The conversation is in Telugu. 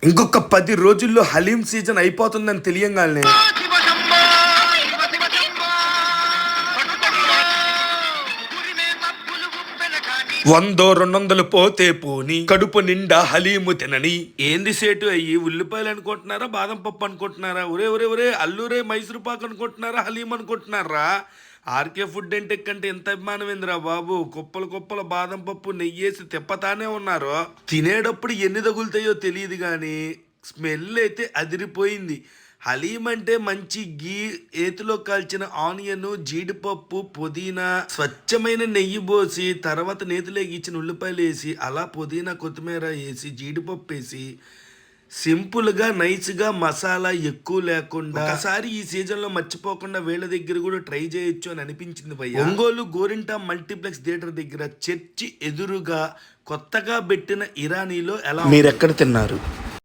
ఇంకొక 10 రోజుల్లో హలీం సీజన్ అయిపోతుందని తెలియంగానే 100-200 పోతే పోని కడుపు నిండా హలీము తినని. ఏంది సేటు అయ్యి ఉల్లిపాయలు అనుకుంటున్నారా, బాదం పప్పు అనుకుంటున్నారా, ఒరే ఒరే ఒరే అల్లూరే మైసూరు పాక్ అనుకుంటున్నారా, హలీం అనుకుంటున్నారా? ఆర్కే ఫుడ్ అంటే కంటే ఎంత అభిమానం ఏందిరా బాబు. కుప్పలు కుప్పల బాదం పప్పు నెయ్యేసి తిప్పతానే ఉన్నారు. తినేటప్పుడు ఎన్ని తగులుతాయో తెలియదు కానీ స్మెల్ అయితే అదిరిపోయింది. హలీం అంటే మంచి గీ, ఏతిలో కాల్చిన ఆనియన్, జీడిపప్పు, పుదీనా, స్వచ్ఛమైన నెయ్యి పోసి తర్వాత నేతిలోకి ఇచ్చిన ఉల్లిపాయలు వేసి అలా పుదీనా కొత్తిమీర వేసి జీడిపప్పు వేసి సింపుల్గా నైస్గా మసాలా ఎక్కువ లేకుండా ఒకసారి ఈ సీజన్లో మర్చిపోకుండా వీళ్ళ దగ్గర కూడా ట్రై చేయొచ్చు అని అనిపించింది భయ్య. ఒంగోలు గోరింటా మల్టీప్లెక్స్ థియేటర్ దగ్గర చర్చి ఎదురుగా కొత్తగా పెట్టిన ఇరానీలో ఎలా. మీరెక్కడ తిన్నారు?